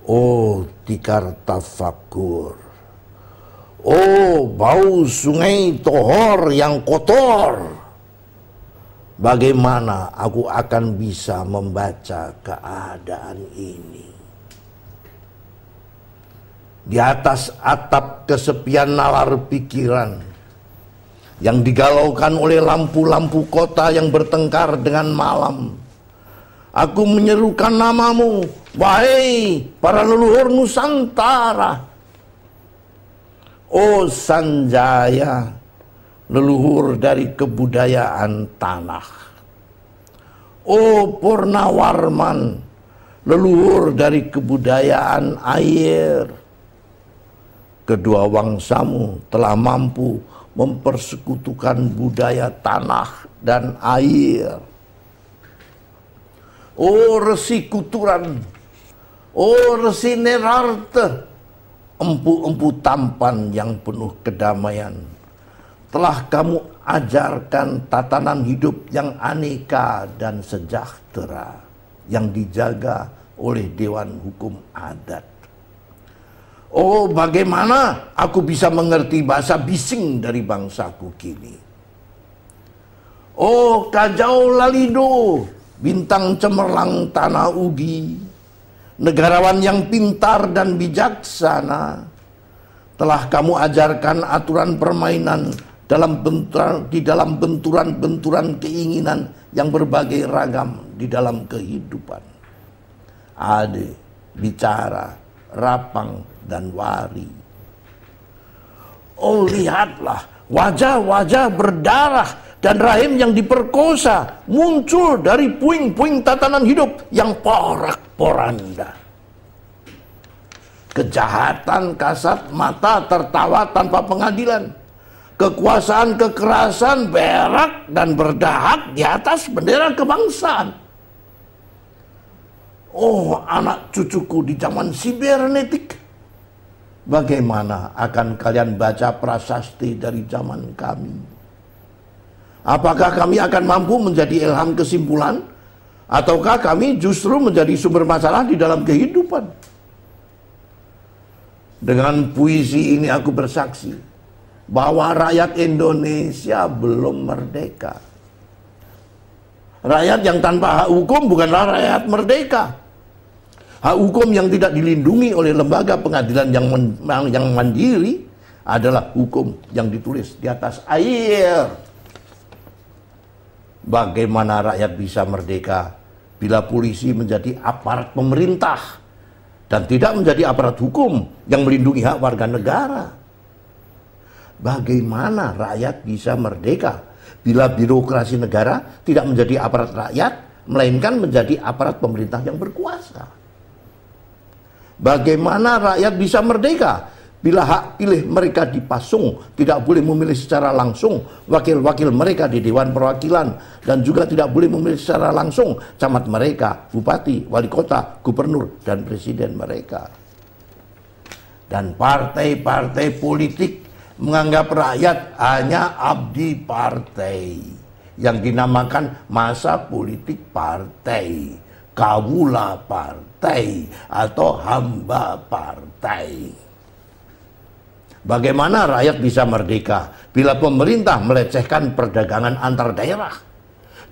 Oh tikar tafakur, oh bau sungai Tohor yang kotor, bagaimana aku akan bisa membaca keadaan ini? Di atas atap kesepian nalar pikiran yang digalaukan oleh lampu-lampu kota yang bertengkar dengan malam, aku menyerukan namamu, wahai para leluhur Nusantara. Oh Sanjaya, leluhur dari kebudayaan tanah. Oh Purnawarman, leluhur dari kebudayaan air. Kedua wangsamu telah mampu mempersekutukan budaya tanah dan air. Oh Resi Kuturan, oh Resi Nerarte, empu-empu tampan yang penuh kedamaian, telah kamu ajarkan tatanan hidup yang aneka dan sejahtera yang dijaga oleh Dewan Hukum Adat. Oh bagaimana aku bisa mengerti bahasa bising dari bangsaku kini. Oh Kajau Lalido, bintang cemerlang tanah Ugi, negarawan yang pintar dan bijaksana, telah kamu ajarkan aturan permainan di dalam benturan-benturan keinginan yang berbagai ragam di dalam kehidupan. Ade, bicara, rapang, dan wari. Oh lihatlah, wajah-wajah berdarah dan rahim yang diperkosa muncul dari puing-puing tatanan hidup yang porak-poranda. Kejahatan kasat mata tertawa tanpa pengadilan. Kekuasaan kekerasan berak dan berdahak di atas bendera kebangsaan. Oh anak cucuku di zaman sibernetik, bagaimana akan kalian baca prasasti dari zaman kami? Apakah kami akan mampu menjadi ilham kesimpulan, ataukah kami justru menjadi sumber masalah di dalam kehidupan? Dengan puisi ini aku bersaksi bahwa rakyat Indonesia belum merdeka. Rakyat yang tanpa hak hukum bukanlah rakyat merdeka. Hak hukum yang tidak dilindungi oleh lembaga pengadilan yang mandiri adalah hukum yang ditulis di atas air. Bagaimana rakyat bisa merdeka bila polisi menjadi aparat pemerintah dan tidak menjadi aparat hukum yang melindungi hak warga negara? Bagaimana rakyat bisa merdeka bila birokrasi negara tidak menjadi aparat rakyat, melainkan menjadi aparat pemerintah yang berkuasa? Bagaimana rakyat bisa merdeka bila hak pilih mereka dipasung, tidak boleh memilih secara langsung wakil-wakil mereka di Dewan Perwakilan, dan juga tidak boleh memilih secara langsung camat mereka, bupati, wali kota, gubernur, dan presiden mereka? Dan partai-partai politik menganggap rakyat hanya abdi partai yang dinamakan masa politik partai, kawula partai, atau hamba partai. Bagaimana rakyat bisa merdeka bila pemerintah melecehkan perdagangan antar daerah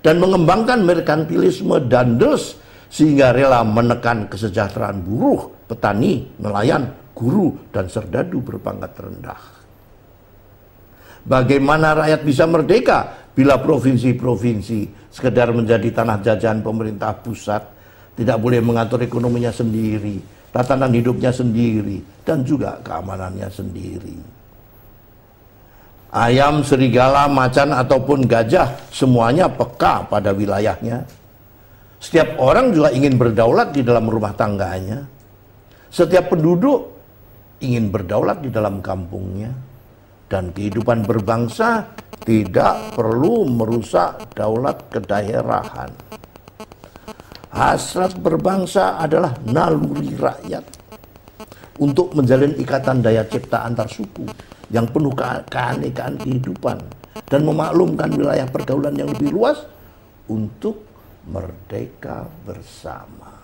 dan mengembangkan merkantilisme dandes sehingga rela menekan kesejahteraan buruh, petani, nelayan, guru, dan serdadu berpangkat rendah? Bagaimana rakyat bisa merdeka bila provinsi-provinsi sekedar menjadi tanah jajahan pemerintah pusat, tidak boleh mengatur ekonominya sendiri, tatanan hidupnya sendiri, dan juga keamanannya sendiri? Ayam, serigala, macan, ataupun gajah semuanya peka pada wilayahnya. Setiap orang juga ingin berdaulat di dalam rumah tangganya. Setiap penduduk ingin berdaulat di dalam kampungnya. Dan kehidupan berbangsa tidak perlu merusak daulat kedaerahan. Hasrat berbangsa adalah naluri rakyat untuk menjalin ikatan daya cipta antar suku yang penuh keanekaan kehidupan dan memaklumkan wilayah pergaulan yang lebih luas untuk merdeka bersama.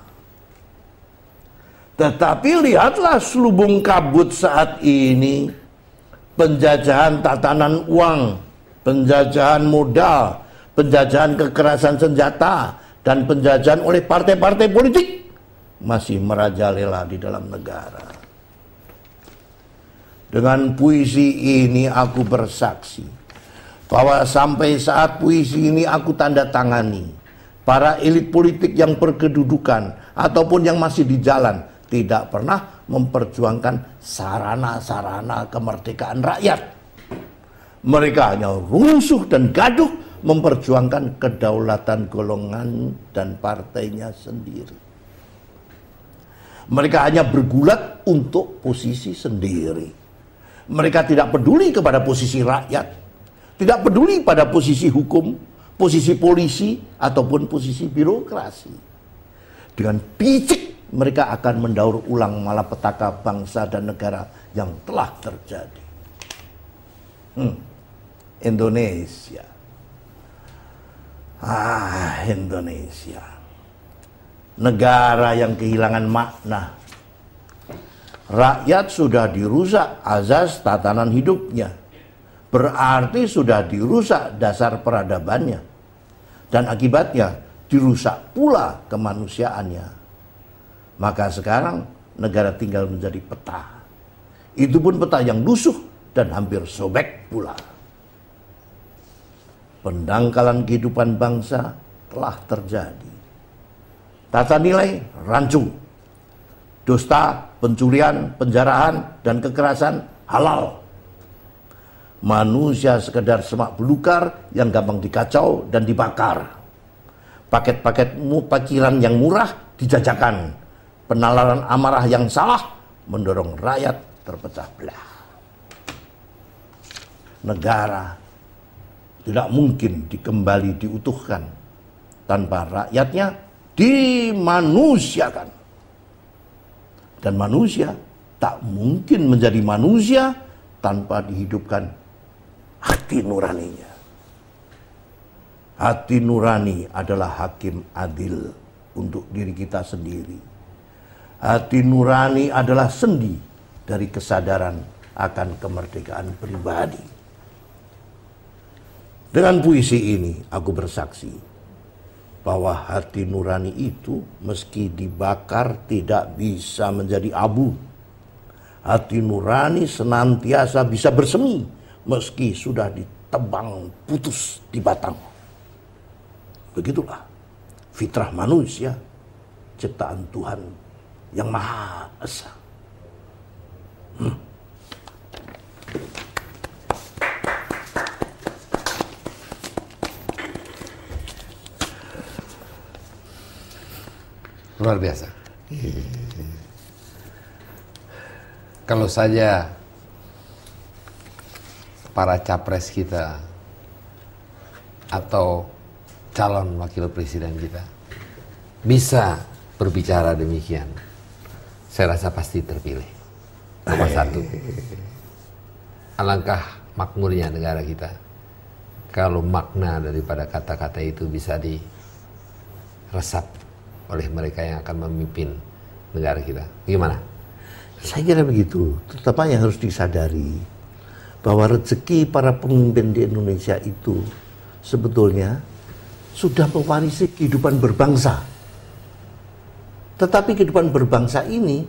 Tetapi lihatlah selubung kabut saat ini. Penjajahan tatanan uang, penjajahan modal, penjajahan kekerasan senjata, dan penjajahan oleh partai-partai politik masih merajalela di dalam negara. Dengan puisi ini aku bersaksi bahwa sampai saat puisi ini aku tanda tangani, para elit politik yang berkedudukan ataupun yang masih di jalan tidak pernah memperjuangkan sarana-sarana kemerdekaan rakyat. Mereka hanya rusuh dan gaduh memperjuangkan kedaulatan golongan dan partainya sendiri. Mereka hanya bergulat untuk posisi sendiri. Mereka tidak peduli kepada posisi rakyat, tidak peduli pada posisi hukum, posisi polisi, ataupun posisi birokrasi. Dengan picik mereka akan mendaur ulang malapetaka bangsa dan negara yang telah terjadi. Indonesia. Indonesia. Negara yang kehilangan makna. Rakyat sudah dirusak azas tatanan hidupnya. Berarti sudah dirusak dasar peradabannya. Dan akibatnya dirusak pula kemanusiaannya. Maka sekarang negara tinggal menjadi peta. Itu pun peta yang lusuh dan hampir sobek pula. Pendangkalan kehidupan bangsa telah terjadi. Tata nilai rancu. Dusta, pencurian, penjarahan, dan kekerasan halal. Manusia sekedar semak belukar yang gampang dikacau dan dibakar. Paket-paket pikiran yang murah dijajakan. Penalaran amarah yang salah mendorong rakyat terpecah belah. Negara tidak mungkin dikembali diutuhkan tanpa rakyatnya dimanusiakan. Dan manusia tak mungkin menjadi manusia tanpa dihidupkan hati nuraninya. Hati nurani adalah hakim adil untuk diri kita sendiri. Hati nurani adalah sendi dari kesadaran akan kemerdekaan pribadi. Dengan puisi ini aku bersaksi bahwa hati nurani itu meski dibakar tidak bisa menjadi abu. Hati nurani senantiasa bisa bersemi meski sudah ditebang putus di batang. Begitulah fitrah manusia, ciptaan Tuhan yang Maha Esa. Luar biasa. Kalau saja para capres kita atau calon wakil presiden kita bisa berbicara demikian, saya rasa pasti terpilih nomor satu. Alangkah makmurnya negara kita kalau makna daripada kata-kata itu bisa diresap oleh mereka yang akan memimpin negara kita. Gimana? Saya kira begitu. Terutama yang harus disadari bahwa rezeki para pemimpin di Indonesia itu sebetulnya sudah mewarisi kehidupan berbangsa. Tetapi kehidupan berbangsa ini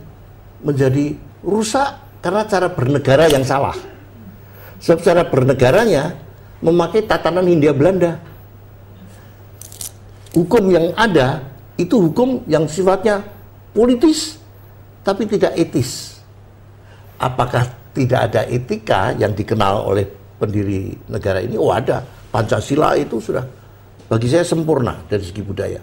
menjadi rusak karena cara bernegara yang salah. Sebab cara bernegaranya memakai tatanan Hindia Belanda. Hukum yang ada itu hukum yang sifatnya politis tapi tidak etis. Apakah tidak ada etika yang dikenal oleh pendiri negara ini? Oh ada. Pancasila itu sudah bagi saya sempurna dari segi budaya.